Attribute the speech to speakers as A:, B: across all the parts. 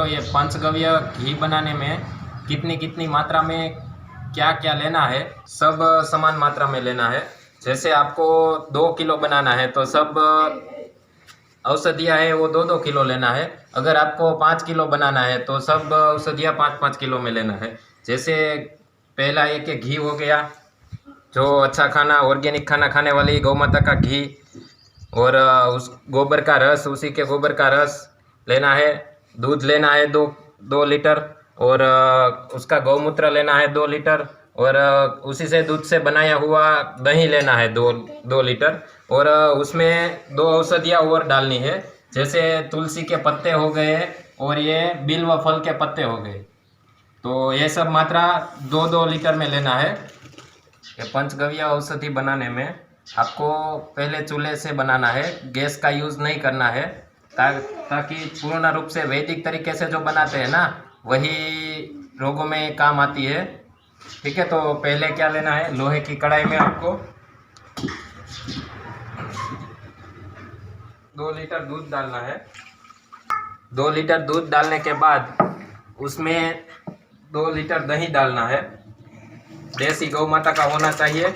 A: ये पंचगव्य घी बनाने में कितनी कितनी मात्रा में क्या क्या लेना है, सब समान मात्रा में लेना है। जैसे आपको 2 किलो बनाना है तो सब औषधियाँ है वो 2-2 किलो लेना है। अगर आपको 5 किलो बनाना है तो सब औषधियाँ 5-5 किलो में लेना है। जैसे पहला एक घी हो गया, जो अच्छा खाना ऑर्गेनिक खाना खाने वाली गौ माता का घी, और उस गोबर का रस, उसी के गोबर का रस लेना है। दूध लेना है 2 लीटर, और उसका गौमूत्र लेना है 2 लीटर, और उसी से दूध से बनाया हुआ दही लेना है 2 लीटर। और उसमें 2 औषधियाँ और डालनी है, जैसे तुलसी के पत्ते हो गए और ये बिल्व फल के पत्ते हो गए। तो ये सब मात्रा 2-2 लीटर में लेना है। ये पंचगव्य औषधि बनाने में आपको पहले चूल्हे से बनाना है, गैस का यूज़ नहीं करना है, ताकि पूर्ण रूप से वैदिक तरीके से जो बनाते हैं ना, वही रोगों में काम आती है। ठीक है, तो पहले क्या लेना है, लोहे की कढ़ाई में आपको 2 लीटर दूध डालना है। 2 लीटर दूध डालने के बाद उसमें 2 लीटर दही डालना है। देसी गौ माता का होना चाहिए,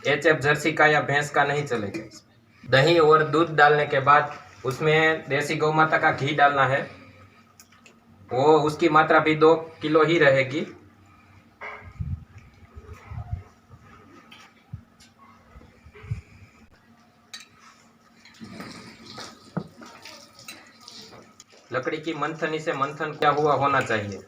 A: HF जर्सी का या भैंस का नहीं चलेगा। दही और दूध डालने के बाद उसमें देसी गौ माता का घी डालना है। वो उसकी मात्रा भी 2 किलो ही रहेगी। लकड़ी की मंथनी से मंथन किया हुआ होना चाहिए।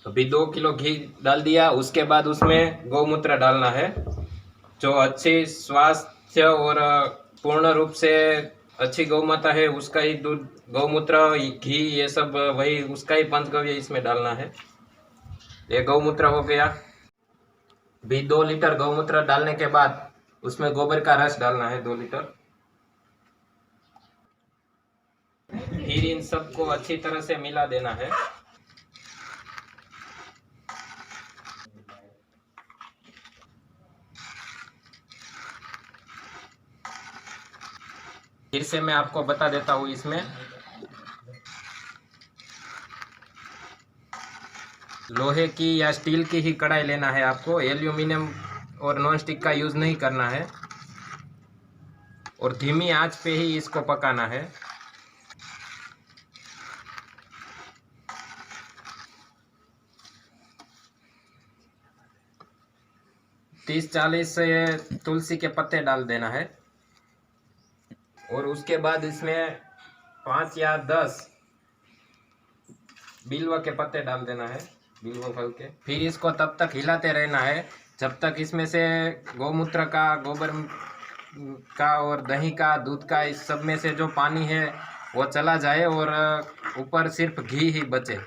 A: अभी 2 किलो घी डाल दिया। उसके बाद उसमें गौमूत्र डालना है। जो अच्छी स्वास्थ्य और पूर्ण रूप से अच्छी गौ माता है, उसका ही दूध, गौमूत्र, घी, ये सब वही उसका ही पंचगव्य इसमें डालना है। ये गौमूत्र हो गया। भी 2 लीटर गौमूत्र डालने के बाद उसमें गोबर का रस डालना है 2 लीटर। फिर इन सबको अच्छी तरह से मिला देना है। फिर से मैं आपको बता देता हूँ, इसमें लोहे की या स्टील की ही कढ़ाई लेना है आपको। एल्यूमिनियम और नॉन स्टिक का यूज़ नहीं करना है, और धीमी आंच पे ही इसको पकाना है। तीस 40 तुलसी के पत्ते डाल देना है, और उसके बाद इसमें 5 या 10 बिल्व के पत्ते डाल देना है, बिल्व फल के। फिर इसको तब तक हिलाते रहना है जब तक इसमें से गौमूत्र का, गोबर का और दही का, दूध का, इस सब में से जो पानी है वो चला जाए और ऊपर सिर्फ घी ही बचे।